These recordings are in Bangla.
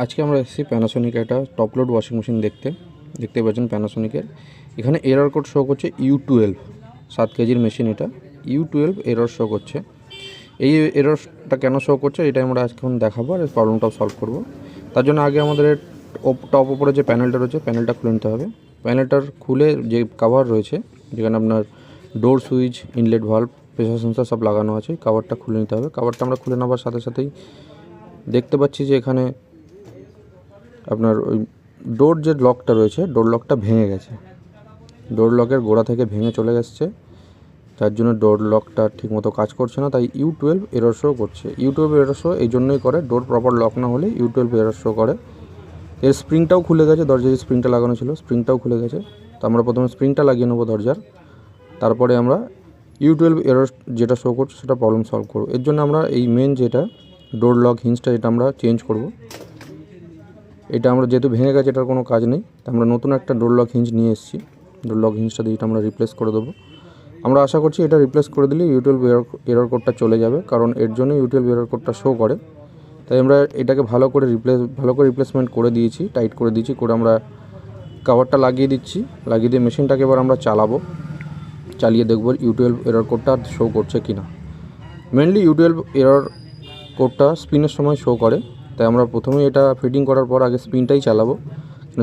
আজকে আমরা এসেছি প্যানাসোনিক একটা টপ লোড ওয়াশিং মেশিন দেখতে পাচ্ছেন প্যানাসোনিকের। এখানে এরর কোড শো করছে U12, 7 কেজির মেশিন। এটা U12 এরর শো করছে। এই এররটা কেন শো করছে এটা আমরা এখন দেখাবো আর প্রবলেমটাও সলভ করব। তার জন্য আগে আমাদের টপ উপরে যে প্যানেলটা রয়েছে প্যানেলটা খুলে নিতে হবে। প্যানেলটার খুলে যে কাভার রয়েছে, যেখানে আপনার door switch, inlet valve, pressure sensor সব লাগানো আছে, কাভারটা খুলে নিতে হবে। কাভারটা আমরা খুলে নেওয়ার সাথে সাথেই দেখতে পাচ্ছি যে এখানে আপনার ওই ডোর যে লকটা রয়েছে, ডোর লকটা ভেঙে গেছে। ডোর লকের গোড়া থেকে ভেঙে চলে গেছে, যার জন্য ডোর লকটা ঠিকমতো কাজ করছে না, তাই U12 এরর শো করছে। U12 এরর শো এই জন্যই করে, ডোর প্রপার লক না হলে U12 এরর শো করে। এর স্প্রিংটাও খুলে গেছে, দরজার যে স্প্রিংটা লাগানো ছিল স্প্রিংটাও খুলে গেছে। তো আমরা প্রথমে স্প্রিংটা লাগিয়ে নেবো দরজার, তারপরে আমরা U12 এরর যেটা শো করছে সেটা প্রবলেম সলভ করবো। এর জন্য আমরা এই মেন যেটা ডোর লক হিঞ্জটা, এটা আমরা চেঞ্জ করব। এটা আমরা যেহেতু ভেঙে গেছে, এটার কোনো কাজ নেই, আমরা নতুন একটা ডোর লক হিঞ্জ নিয়ে এসেছি। ডোর লক হিঞ্জটা দিয়ে এটা আমরা রিপ্লেস করে দেবো। আমরা আশা করছি এটা রিপ্লেস করে দিলে U12 এরর কোডটা চলে যাবে, কারণ এর জন্য U12 এরর কোডটা শো করে। তাই আমরা এটাকে ভালো করে রিপ্লেসমেন্ট করে দিয়েছি, টাইট করে দিয়েছি, করে আমরা কভারটা লাগিয়ে দিচ্ছি। লাগিয়ে দিয়ে মেশিনটাকে এবার আমরা চালিয়ে দেখব U12 এরর কোডটা শো করছে কি না। মেনলি U12 এরর কোডটা স্পিনের সময় শো করে, তাই আমরা প্রথমে এটা ফিটিং করার পর আগে স্পিনটাই চালাবো।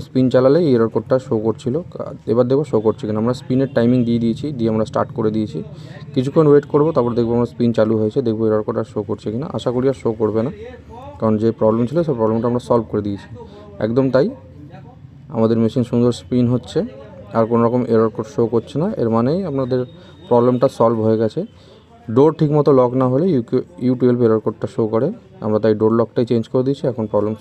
স্পিন চালালেই এরর কোডটা শো করছিল। এবার দেখবো শো করছে কিনা। আমরা স্পিনের টাইমিং দিয়ে দিয়েছি, দিয়ে আমরা স্টার্ট করে দিয়েছি। কিছুক্ষণ ওয়েট করবো, তারপর দেখবো আমরা স্পিন চালু হয়েছে, দেখবো এরর কোডটা শো করছে কিনা। আশা করি আর শো করবে না, কারণ যে প্রবলেম ছিল সেই প্রবলেমটা আমরা সলভ করে দিয়েছি। একদম তাই, আমাদের মেশিন সুন্দর স্পিন হচ্ছে, আর কোনো রকম এরর কোড শো করছে না। এর মানেই আমাদের প্রবলেমটা সলভ হয়ে গেছে। ডোর ঠিকমতো লক না হলে U12 এরর কোডটা শো করে, আমরা তাই ডোর লকটাই চেঞ্জ করে দিয়েছি। এখন প্রবলেম